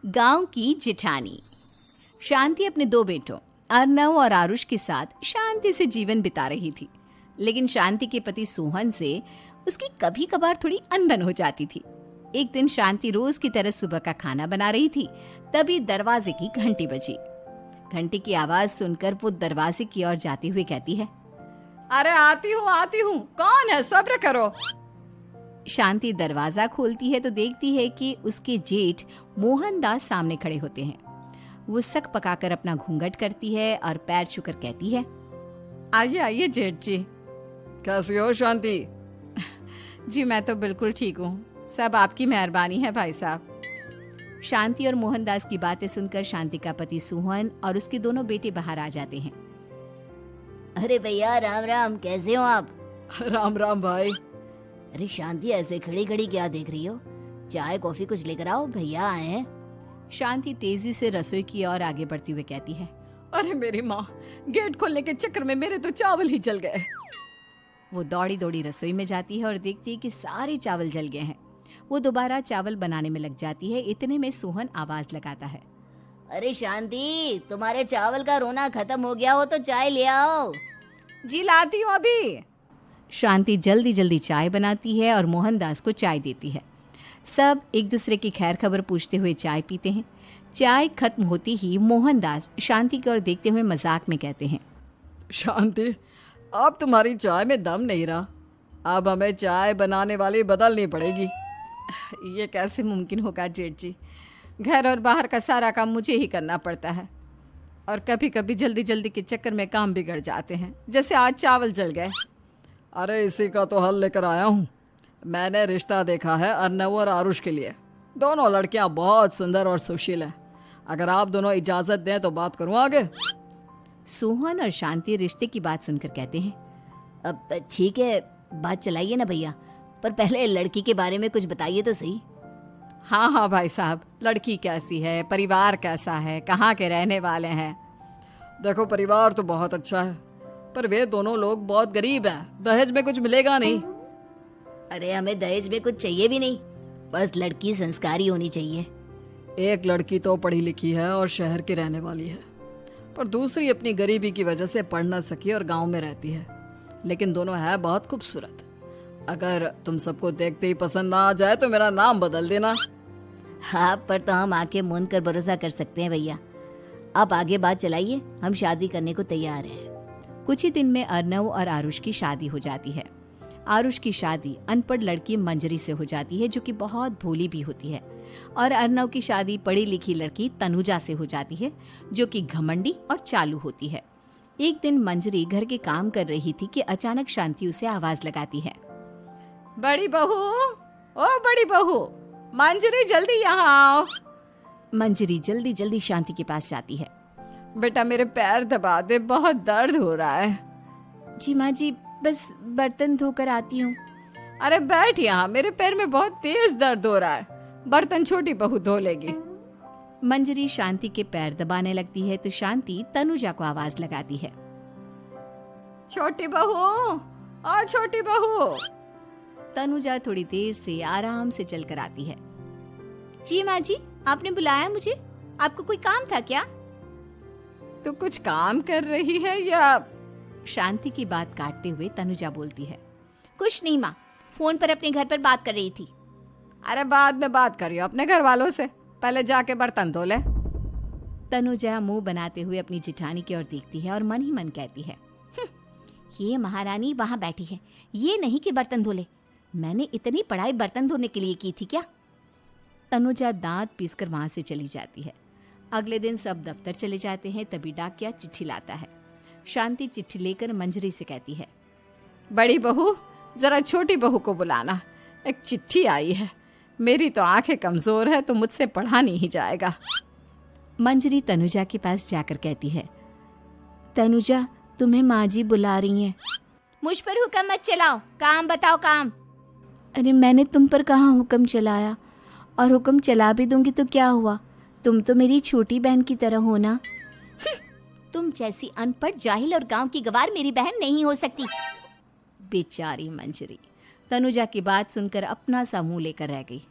गांव की जिठानी। शांति अपने दो बेटों अर्नव और आरुष के साथ शांति से जीवन बिता रही थी। लेकिन शांति के पति सोहन से उसकी कभी कभार थोड़ी अनबन हो जाती थी। एक दिन शांति रोज की तरह सुबह का खाना बना रही थी, तभी दरवाजे की घंटी बजी। घंटी की आवाज सुनकर वो दरवाजे की ओर जाते हुए कहती है, अरे आती हूँ, कौन है, सब्र करो। शांति दरवाजा खोलती है तो देखती है कि उसके जेठ मोहनदास सामने खड़े होते हैं। वो सक पकाकर अपना घूंघट करती है और पैर छूकर कहती है, आइए आइए जेठ जी। कैसी हो शांति? जी मैं तो बिल्कुल ठीक हूँ, सब आपकी मेहरबानी है भाई साहब। शांति और मोहनदास की बातें सुनकर शांति का पति सोहन और उसके दोनों बेटे बाहर आ जाते हैं। अरे भैया राम राम, कैसे हो आप? राम राम भाई। अरे शांति, ऐसे खड़ी खड़ी क्या देख रही हो? चाय कॉफी कुछ लेकर आओ, भैया आए हैं। शांति तेजी से रसोई की ओर आगे बढ़ती हुई कहती है, अरे मेरी माँ, गेट खोलने के चक्कर में मेरे तो चावल ही जल गए। वो दौड़ी दौड़ी रसोई में जाती है और देखती है कि सारे चावल जल गए हैं। वो दोबारा चावल बनाने में लग जाती है। इतने में सोहन आवाज लगाता है, अरे शांति, तुम्हारे चावल का रोना खत्म हो गया हो तो चाय ले आओ। जी लाती हूँ अभी। शांति जल्दी जल्दी चाय बनाती है और मोहनदास को चाय देती है। सब एक दूसरे की खैर खबर पूछते हुए चाय पीते हैं। चाय खत्म होती ही मोहनदास शांति की ओर देखते हुए मजाक में कहते हैं, शांति, अब तुम्हारी चाय में दम नहीं रहा, अब हमें चाय बनाने वाली बदलनी पड़ेगी। ये कैसे मुमकिन होगा जेठ जी, घर और बाहर का सारा काम मुझे ही करना पड़ता है और कभी कभी जल्दी जल्दी के चक्कर में काम बिगड़ जाते हैं, जैसे आज चावल जल गए। अरे इसी का तो हल लेकर आया हूँ। मैंने रिश्ता देखा है अर्नव और आरुष के लिए। दोनों लड़कियाँ बहुत सुंदर और सुशील हैं। अगर आप दोनों इजाज़त दें तो बात करूँ आगे। सोहन और शांति रिश्ते की बात सुनकर कहते हैं, अब ठीक है, बात चलाइए ना भैया, पर पहले लड़की के बारे में कुछ बताइए तो सही। हाँ हाँ भाई साहब, लड़की कैसी है, परिवार कैसा है, कहाँ के रहने वाले हैं? देखो, परिवार तो बहुत अच्छा है, पर वे दोनों लोग बहुत गरीब हैं। दहेज में कुछ मिलेगा नहीं। अरे हमें दहेज में कुछ चाहिए भी नहीं, बस लड़की संस्कारी होनी चाहिए। एक लड़की तो पढ़ी लिखी है और शहर की रहने वाली है, पर दूसरी अपनी गरीबी की वजह से पढ़ न सकी और गांव में रहती है। लेकिन दोनों है बहुत खूबसूरत। अगर तुम सबको देखते ही पसंद ना आ जाए तो मेरा नाम बदल देना। हाँ, पर तो हम आके मूंद कर भरोसा कर सकते हैं भैया। आप आगे बात चलाइए, हम शादी करने को तैयार हैं। कुछ ही दिन में अर्नव और आरुष की शादी हो जाती है। आरुष की शादी अनपढ़ लड़की मंजरी से हो जाती है, जो कि बहुत भोली भी होती है, और अर्नव की शादी पढ़ी लिखी लड़की तनुजा से हो जाती है, जो कि घमंडी और चालू होती है। एक दिन मंजरी घर के काम कर रही थी कि अचानक शांति उसे आवाज लगाती है, बड़ी बहू, ओ बड़ी बहू, मंजरी जल्दी यहाँ आओ। मंजरी जल्दी जल्दी शांति के पास जाती है। बेटा मेरे पैर दबा दे, बहुत दर्द हो रहा है। जी माँ जी, बस बर्तन धोकर आती हूँ। अरे बैठ यहाँ, मेरे पैर में बहुत तेज दर्द हो रहा है, बर्तन छोटी बहू धो लेगी। मंजरी शांति के पैर दबाने लगती है तो शांति तनुजा को आवाज लगाती है, छोटी बहू, ओ छोटी बहू। तनुजा थोड़ी देर से आराम से चलकर आती है। जी माँ जी, आपने बुलाया मुझे? आपको कोई काम था क्या? तू कुछ काम कर रही है या? शांति की बात काटते हुए तनुजा बोलती है, कुछ नहीं माँ, फोन पर अपने घर पर बात कर रही थी। अरे बाद में बात करियो अपने घर वालों से, पहले जाके बर्तन धो ले। तनुजा मुंह बनाते हुए अपनी जिठानी की ओर देखती है और मन ही मन कहती है, ये महारानी वहां बैठी है, ये नहीं कि बर्तन धो ले। मैंने इतनी पढ़ाई बर्तन धोने के लिए की थी क्या? तनुजा दांत पीसकर वहां से चली जाती है। अगले दिन सब दफ्तर चले जाते हैं, तभी डाकिया चिट्ठी लाता है। शांति चिट्ठी लेकर मंजरी से कहती है, बड़ी बहू, जरा छोटी बहू को बुलाना, एक चिट्ठी आई है। मेरी तो आंखें कमजोर है तो मुझसे पढ़ा नहीं जाएगा। मंजरी तनुजा के पास जाकर कहती है, तनुजा, तुम्हें माँ जी बुला रही हैं। मुझ पर हुक्म मत चलाओ, काम बताओ काम। अरे मैंने तुम पर कहाँ हुक्म चलाया, और हुक्म चला भी दूंगी तो क्या हुआ, तुम तो मेरी छोटी बहन की तरह हो ना। तुम जैसी अनपढ़, जाहिल और गांव की गवार मेरी बहन नहीं हो सकती। बेचारी मंजरी तनुजा की बात सुनकर अपना सा मुंह लेकर रह गई।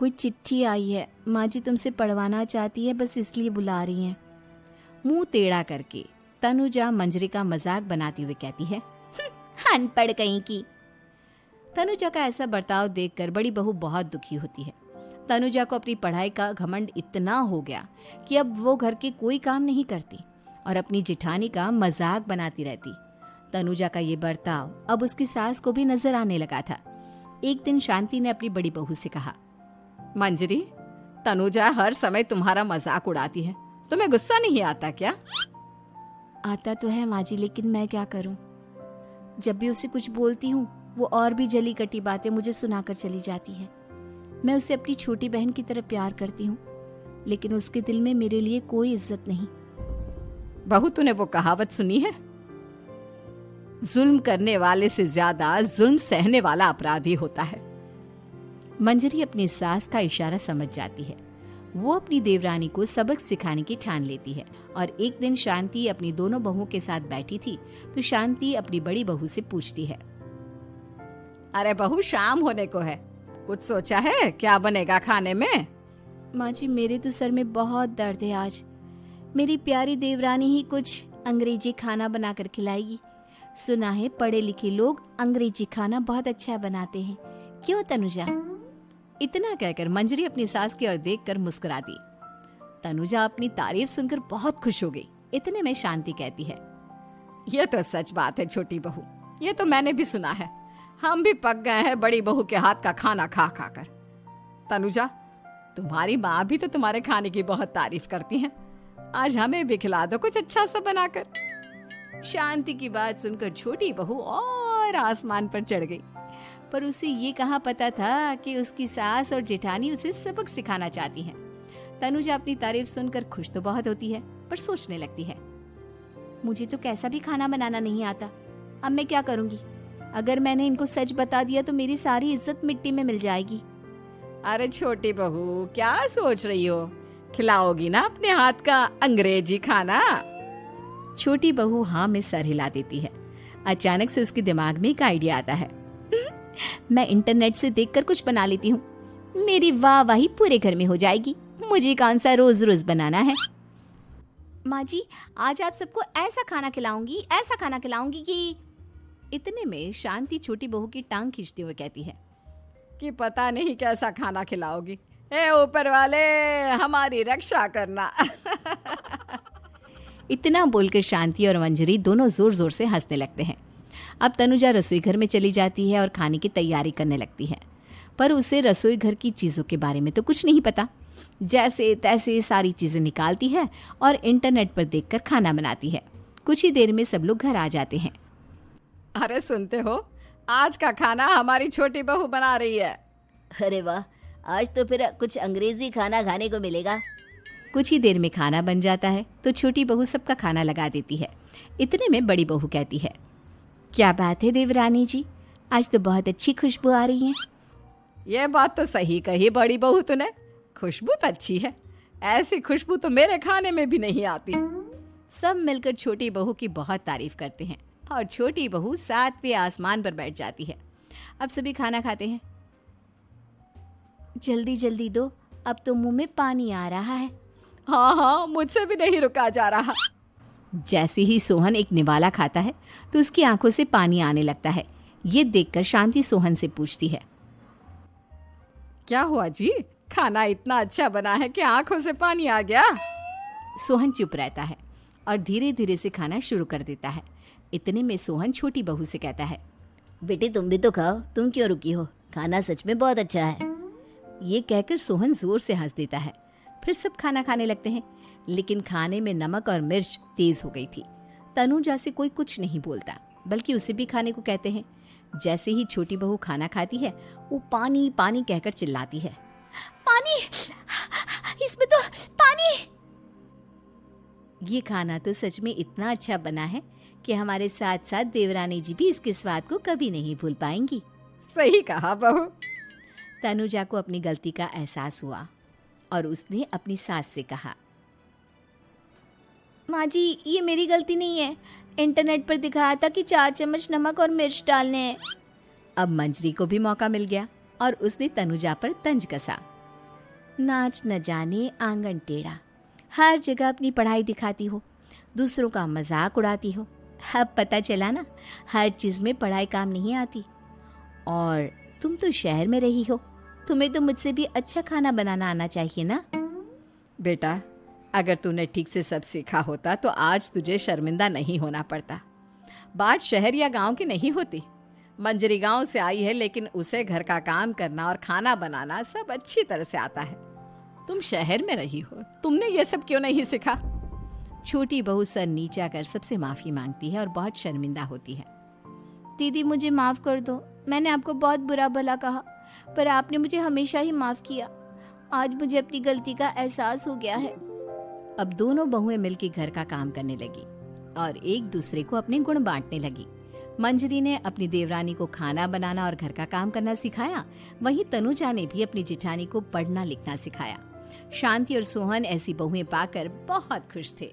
कोई चिट्ठी आई है, माँ जी तुमसे पढ़वाना चाहती है, बस इसलिए बुला रही हैं। मुंह टेढ़ा करके तनुजा मंजरी का मजाक बनाती हुए कहती है, अनपढ़ कहीं की। तनुजा का ऐसा बर्ताव देखकर बड़ी बहू बहुत दुखी होती है। तनुजा को अपनी पढ़ाई का घमंड इतना हो गया कि अब वो घर के कोई काम नहीं करती और अपनी जिठानी का मजाक बनाती रहती। तनुजा का ये बर्ताव अब उसकी सास को भी नजर आने लगा था। एक दिन शांति ने अपनी बड़ी बहू से कहा, मंजरी, तनुजा हर समय तुम्हारा मजाक उड़ाती है, तुम्हें गुस्सा नहीं आता क्या? आता तो है माँ जी, लेकिन मैं क्या करूं? जब भी उसे कुछ बोलती हूँ वो और भी जली कटी बातें मुझे सुनाकर चली जाती है। मैं उसे अपनी छोटी बहन की तरह प्यार करती हूँ, लेकिन उसके दिल में मेरे लिए कोई इज्जत नहीं। बहू, तूने वो कहावत सुनी है, जुल्म करने वाले से ज्यादा जुल्म सहने वाला अपराधी होता है। मंजरी अपनी सास का इशारा समझ जाती है। वो अपनी देवरानी को सबक सिखाने की ठान लेती है और एक दिन शांति अपनी दोनों बहुओं के साथ बैठी थी तो शांति अपनी बड़ी बहू से पूछती है, अरे बहू, शाम होने को है, कुछ सोचा है क्या बनेगा खाने में? माँ जी, मेरे तो सर में बहुत दर्द है आज। मेरी प्यारी देवरानी ही कुछ अंग्रेजी खाना बनाकर खिलाएगी। सुना है पढ़े लिखे लोग अंग्रेजी खाना बहुत अच्छा बनाते हैं, क्यों तनुजा? इतना कहकर मंजरी अपनी सास की ओर देखकर मुस्कुरा दी। तनुजा अपनी तारीफ सुनकर बहुत खुश हो गई। इतने में शांति कहती है, ये तो सच बात है छोटी बहू, ये तो मैंने भी सुना है। हम भी पक गए हैं बड़ी बहू के हाथ का खाना खा खा कर। तनुजा, तुम्हारी माँ भी तो तुम्हारे खाने की बहुत तारीफ करती हैं। आज हमें भी खिला दो कुछ अच्छा सा बनाकर। शांति की बात सुनकर छोटी बहू और आसमान पर चढ़ गई, पर उसे ये कहाँ पता था कि उसकी सास और जेठानी उसे सबक सिखाना चाहती हैं। तनुजा अपनी तारीफ सुनकर खुश तो बहुत होती है, पर सोचने लगती है, मुझे तो कैसा भी खाना बनाना नहीं आता। अब मैं क्या करूंगी? अगर मैंने इनको सच बता दिया तो मेरी सारी इज्जत मिट्टी में मिल जाएगी। अरे छोटी बहू, क्या सोच रही हो? खिलाओगी ना अपने हाथ का अंग्रेजी खाना? छोटी बहू हाँ में सर हिला देती है। अचानक से उसके दिमाग में एक आइडिया आता है। मैं इंटरनेट से देखकर कुछ बना लेती हूँ, मेरी वाहवाही पूरे घर में हो जाएगी। मुझे कौन सा रोज रोज बनाना है। माँ जी, आज आप सबको ऐसा खाना खिलाऊंगी कि। इतने में शांति छोटी बहू की टांग खींचते हुए कहती है कि पता नहीं कैसा खाना खिलाओगी। ए ऊपर वाले, हमारी रक्षा करना। इतना बोलकर शांति और मंजरी दोनों जोर जोर से हंसने लगते हैं। अब तनुजा रसोई घर में चली जाती है और खाने की तैयारी करने लगती है, पर उसे रसोई घर की चीज़ों के बारे में तो कुछ नहीं पता। जैसे तैसे सारी चीज़ें निकालती है और इंटरनेट पर देखकर खाना बनाती है। कुछ ही देर में सब लोग घर आ जाते हैं। अरे सुनते हो, आज का खाना हमारी छोटी बहू बना रही है। अरे वाह, आज तो फिर कुछ अंग्रेजी खाना खाने को मिलेगा। कुछ ही देर में खाना बन जाता है तो छोटी बहू सबका खाना लगा देती है। इतने में बड़ी बहू कहती है, क्या बात है देवरानी जी, आज तो बहुत अच्छी खुशबू आ रही है। ये बात तो सही कही बड़ी बहू तूने, खुशबू तो अच्छी है। ऐसी खुशबू तो मेरे खाने में भी नहीं आती। सब मिलकर छोटी बहू की बहुत तारीफ करते हैं और छोटी बहू 7वें आसमान पर बैठ जाती है। अब सभी खाना खाते हैं। जल्दी जल्दी दो, अब तो मुंह में पानी आ रहा है। हाँ, मुझसे भी नहीं रुका जा रहा। जैसे ही सोहन एक निवाला खाता है तो उसकी आंखों से पानी आने लगता है। ये देखकर शांति सोहन से पूछती है, क्या हुआ जी, खाना इतना अच्छा बना है कि आंखों से पानी आ गया? सोहन चुप रहता है और धीरे धीरे से खाना शुरू कर देता है। इतने में सोहन छोटी बहू से कहता है, बेटी तुम भी तो खाओ, तुम क्यों रुकी हो? खाना सच में बहुत अच्छा है। ये कहकर सोहन जोर से हंस देता है। फिर सब खाना खाने लगते हैं, लेकिन खाने में नमक और मिर्च तेज हो गई थी। तनुजा से कोई कुछ नहीं बोलता, बल्कि उसे भी खाने को कहते हैं। जैसे ही छोटी बहू खाना खाती है वो पानी पानी कहकर चिल्लाती है, पानी, इसमें तो पानी। ये खाना तो सच में इतना अच्छा बना है कि हमारे साथ साथ देवरानी जी भी इसके स्वाद को कभी नहीं भूल पाएंगी। सही कहा बहू। तनुजा को अपनी गलती का एहसास हुआ और उसने अपनी सास से कहा, माँ जी ये मेरी गलती नहीं है, इंटरनेट पर दिखाया था कि 4 चम्मच नमक और मिर्च डालने हैं। अब मंजरी को भी मौका मिल गया और उसने तनुजा पर तंज कसा। नाच न जाने आंगन टेढ़ा, हर जगह अपनी पढ़ाई दिखाती हो, दूसरों का मजाक उड़ाती हो। अब पता चला ना, हर चीज़ में पढ़ाई काम नहीं आती। और तुम तो शहर में रही हो, तुम्हें तो मुझसे भी अच्छा खाना बनाना आना चाहिए ना। बेटा, अगर तूने ठीक से सब सीखा होता तो आज तुझे शर्मिंदा नहीं होना पड़ता। बात शहर या गांव की नहीं होती। मंजरी गांव से आई है, लेकिन उसे घर का काम करना और खाना बनाना सब अच्छी तरह से आता है। तुम शहर में रही हो, तुमने ये सब क्यों नहीं सीखा? छोटी बहू सर नीचा कर सबसे माफ़ी मांगती है और बहुत शर्मिंदा होती है। दीदी मुझे माफ़ कर दो, मैंने आपको बहुत बुरा भला कहा, पर आपने मुझे हमेशा ही माफ़ किया। आज मुझे अपनी गलती का एहसास हो गया है। अब दोनों बहुएं मिलकर घर का काम करने लगी और एक दूसरे को अपने गुण बांटने लगी। मंजरी ने अपनी देवरानी को खाना बनाना और घर का काम करना सिखाया, वहीं तनुजा ने भी अपनी जिठानी को पढ़ना लिखना सिखाया। शांति और सोहन ऐसी बहुएं पाकर बहुत खुश थे।